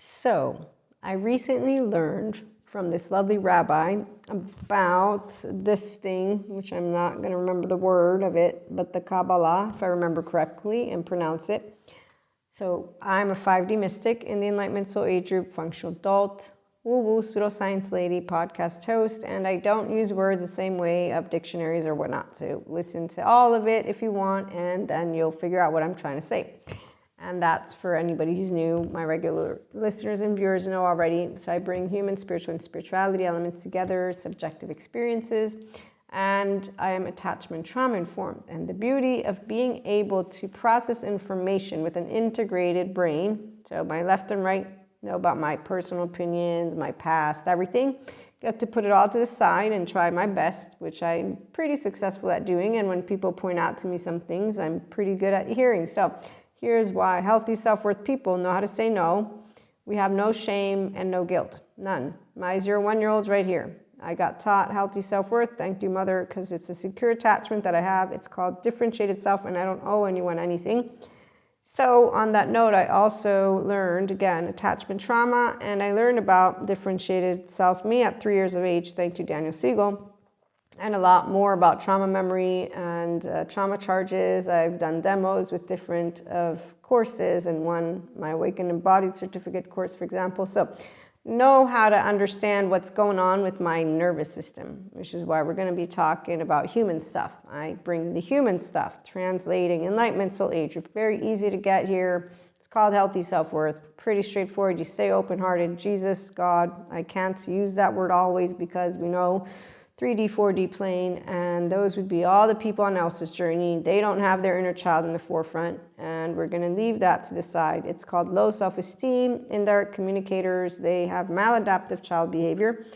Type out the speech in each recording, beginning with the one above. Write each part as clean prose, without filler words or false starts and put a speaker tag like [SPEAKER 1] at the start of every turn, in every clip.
[SPEAKER 1] So, I recently learned from this lovely rabbi about this thing, which I'm not going to remember the word of it, but the Kabbalah, if I remember correctly and pronounce it. So, I'm a 5D mystic in the Enlightenment Soul Age Group, functional adult, woo-woo, pseudoscience lady, podcast host, and I don't use words the same way of dictionaries or whatnot. So, listen to all of it if you want, and then you'll figure out what I'm trying to say. And that's for anybody who's new. My regular listeners and viewers know already. So I bring human, spiritual, and spirituality elements together, subjective experiences, and I am attachment trauma informed. And the beauty of being able to process information with an integrated brain, so my left and right know about my personal opinions, my past, everything. Get to put it all to the side and try my best, which I'm pretty successful at doing. And when people point out to me some things, I'm pretty good at hearing. So here's why healthy self-worth people know how to say no. We have no shame and no guilt, none. My 0-1-year-old's right here. I got taught healthy self-worth, thank you mother, because it's a secure attachment that I have. It's called differentiated self, and I don't owe anyone anything. So on that note, I also learned, again, attachment trauma, and I learned about differentiated self-me at 3 years of age, thank you Daniel Siegel. And a lot more about trauma memory and trauma charges. I've done demos with different courses, and one, my Awakened Embodied certificate course, for example. So know how to understand what's going on with my nervous system, which is why we're going to be talking about human stuff. I bring the human stuff, translating Enlightenment Soul Age. It's very easy to get here. It's called Healthy Self-Worth. Pretty straightforward. You stay open-hearted. Jesus, God. I can't use that word always because we know 3D, 4D plane, and those would be all the people on else's journey. They don't have their inner child in the forefront, and we're going to leave that to the side. It's called low self-esteem. Indirect communicators, they have maladaptive child behavior.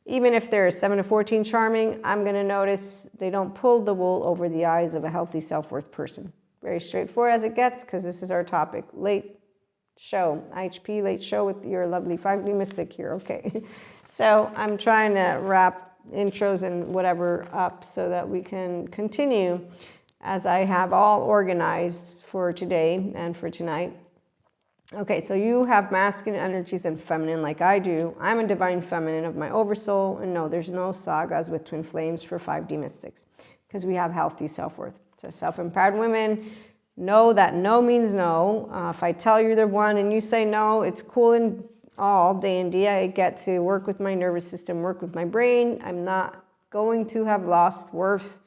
[SPEAKER 1] Even if they're 7 to 14 charming, I'm going to notice they don't pull the wool over the eyes of a healthy self-worth person. Very straightforward as it gets, because this is our topic. Late show, IHP, late show with your lovely 5D mystic here. Okay, so I'm trying to wrap intros and whatever up so that we can continue as I have all organized for today and for tonight. Okay, so you have masculine energies and feminine like I do. I'm a divine feminine of my oversoul, and no, there's no sagas with twin flames for 5D mystics because we have healthy self-worth. So self-empowered women know that no means no. If I tell you they're one and you say no, it's cool and all day and day. I get to work with my nervous system, work with my brain. I'm not going to have lost worth,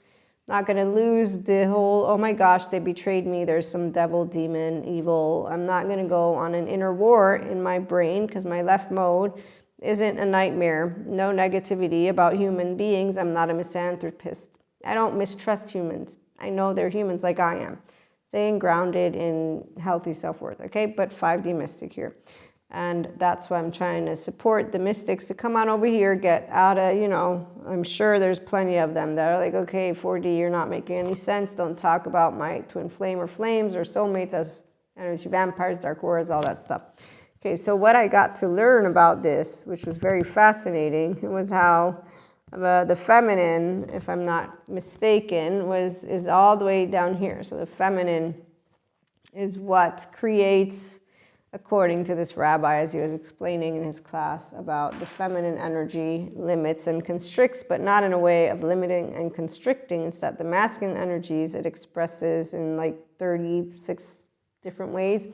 [SPEAKER 1] not going to lose the whole, oh my gosh, they betrayed me, there's some devil, demon, evil. I'm not going to go on an inner war in my brain because my left mode isn't a nightmare. No negativity about human beings. I'm not a misanthropist. I don't mistrust humans. I know they're humans like I am. Staying grounded in healthy self-worth, okay? But 5D mystic here. And that's why I'm trying to support the mystics to come on over here, get out of, I'm sure there's plenty of them that are like, okay, 4D, you're not making any sense. Don't talk about my twin flame or flames or soulmates as energy vampires, dark auras, all that stuff. Okay, so what I got to learn about this, which was very fascinating, was how the feminine, if I'm not mistaken, is all the way down here. So the feminine is what creates, according to this rabbi, as he was explaining in his class, about the feminine energy limits and constricts, but not in a way of limiting and constricting. It's that the masculine energies, it expresses in like 36 different ways.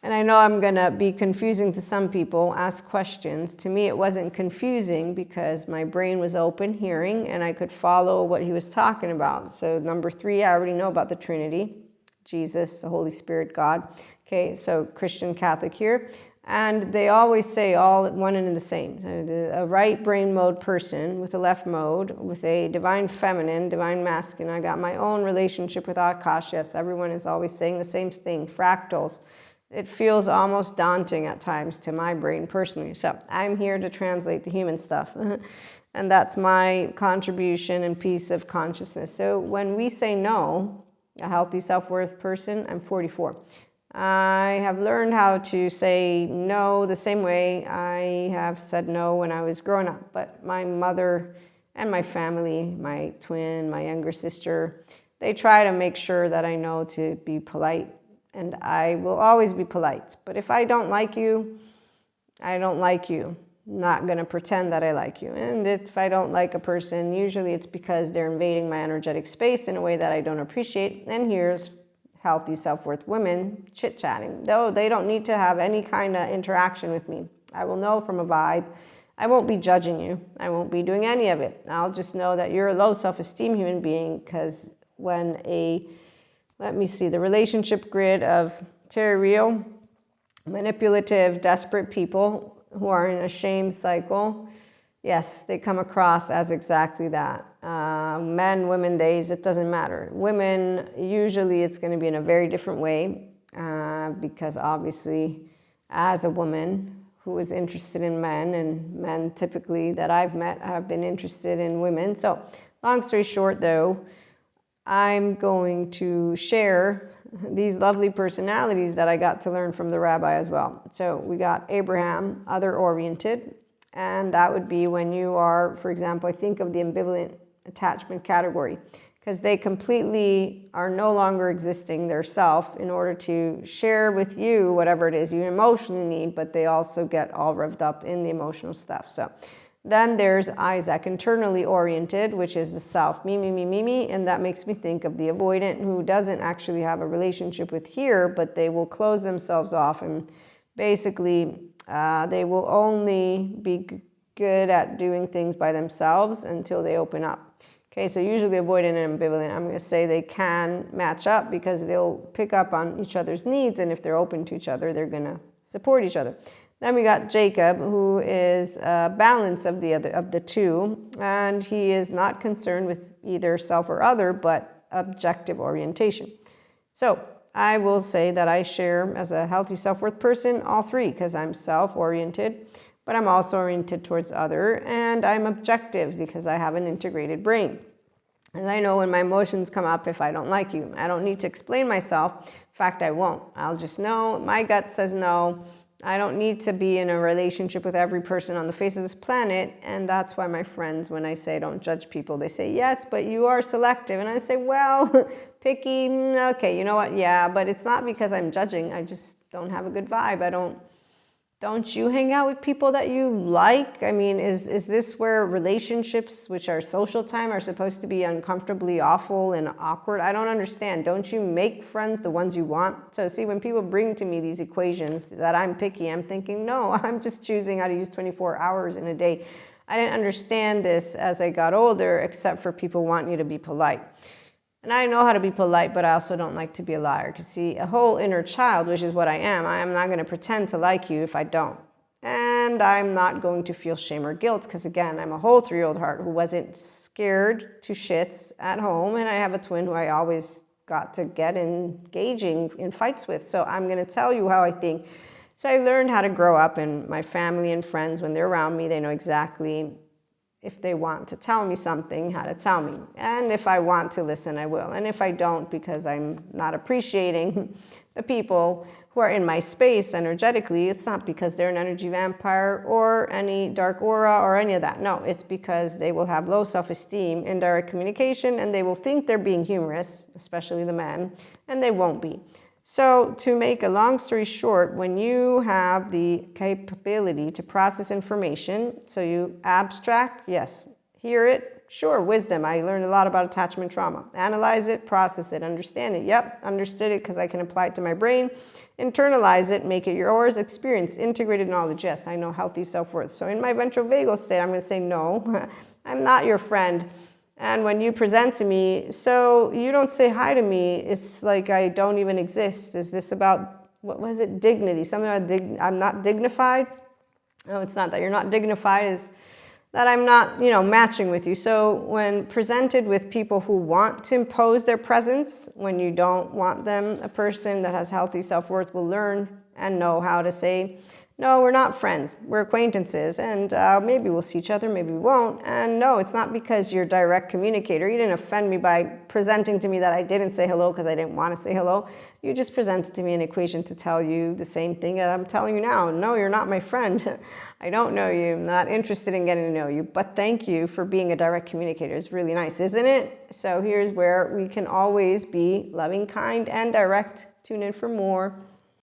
[SPEAKER 1] And I know I'm going to be confusing to some people, ask questions. To me, it wasn't confusing because my brain was open, hearing, and I could follow what he was talking about. So number 3, I already know about the Trinity, Jesus, the Holy Spirit, God. Okay, so Christian, Catholic here. And they always say all one and the same. A right brain mode person with a left mode, with a divine feminine, divine masculine. I got my own relationship with Akash. Yes, everyone is always saying the same thing, fractals. It feels almost daunting at times to my brain personally. So I'm here to translate the human stuff. And that's my contribution and piece of consciousness. So when we say no, a healthy self-worth person, I'm 44. I have learned how to say no the same way I have said no when I was growing up. But my mother and my family, my twin, my younger sister, they try to make sure that I know to be polite. And I will always be polite. But if I don't like you, I don't like you. I'm not going to pretend that I like you. And if I don't like a person, usually it's because they're invading my energetic space in a way that I don't appreciate. And here's healthy self-worth women chit-chatting. Though they don't need to have any kind of interaction with me. I will know from a vibe. I won't be judging you. I won't be doing any of it. I'll just know that you're a low self-esteem human being, because when let me see, the relationship grid of Terrio, manipulative, desperate people who are in a shame cycle, yes, they come across as exactly that. Men, women, days, it doesn't matter. Women, usually it's going to be in a very different way, because obviously as a woman who is interested in men, and men typically that I've met have been interested in women. So long story short though, I'm going to share these lovely personalities that I got to learn from the rabbi as well. So we got Abraham, other-oriented, and that would be when you are, for example, I think of the ambivalent attachment category, because they completely are no longer existing their self in order to share with you whatever it is you emotionally need, but they also get all revved up in the emotional stuff. So then there's Isaac, internally oriented, which is the self, me, and that makes me think of the avoidant who doesn't actually have a relationship with here, but they will close themselves off, and basically they will only be good at doing things by themselves until they open up. Okay, so usually avoidant and ambivalent, I'm going to say they can match up because they'll pick up on each other's needs, and if they're open to each other, they're going to support each other. Then we got Jacob, who is a balance of the two, and he is not concerned with either self or other, but objective orientation. So I will say that I share, as a healthy self-worth person, all three, because I'm self-oriented, but I'm also oriented towards other, and I'm objective because I have an integrated brain. And I know when my emotions come up if I don't like you. I don't need to explain myself. In fact, I won't. I'll just know. My gut says no. I don't need to be in a relationship with every person on the face of this planet, and that's why my friends, when I say don't judge people, they say, yes, but you are selective. And I say, well, picky, okay, you know what, yeah, but it's not because I'm judging. I just don't have a good vibe. Don't you hang out with people that you like? I mean, is this where relationships, which are social time, are supposed to be uncomfortably awful and awkward? I don't understand. Don't you make friends the ones you want? So see, when people bring to me these equations that I'm picky, I'm thinking, no, I'm just choosing how to use 24 hours in a day. I didn't understand this as I got older, except for people want you to be polite. And I know how to be polite, but I also don't like to be a liar. Because see, a whole inner child, which is what I am not going to pretend to like you if I don't. And I'm not going to feel shame or guilt, because again, I'm a whole 3-year-old heart who wasn't scared to shits at home. And I have a twin who I always got to get engaging in fights with. So I'm going to tell you how I think. So I learned how to grow up, and my family and friends, when they're around me, they know exactly if they want to tell me something, how to tell me. And if I want to listen, I will. And if I don't, because I'm not appreciating the people who are in my space energetically, it's not because they're an energy vampire or any dark aura or any of that. No, it's because they will have low self-esteem, indirect communication, and they will think they're being humorous, especially the men, and they won't be. So to make a long story short, when you have the capability to process information, so you abstract, yes, hear it, sure, wisdom. I learned a lot about attachment trauma. Analyze it, process it, understand it. Yep, understood it because I can apply it to my brain. Internalize it, make it yours. Experience, integrated knowledge. Yes, I know healthy self-worth. So in my ventral vagal state, I'm going to say, no, I'm not your friend. And when you present to me, so you don't say hi to me, it's like I don't even exist. Is this about, what was it, dignity? Something about I'm not dignified? No, it's not that you're not dignified, is that I'm not, matching with you. So when presented with people who want to impose their presence, when you don't want them, a person that has healthy self-worth will learn and know how to say, no, we're not friends, we're acquaintances, and maybe we'll see each other, maybe we won't. And no, it's not because you're a direct communicator. You didn't offend me by presenting to me that I didn't say hello because I didn't want to say hello. You just presented to me an equation to tell you the same thing that I'm telling you now. No, you're not my friend. I don't know you. I'm not interested in getting to know you, but thank you for being a direct communicator. It's really nice, isn't it? So here's where we can always be loving, kind, and direct. Tune in for more.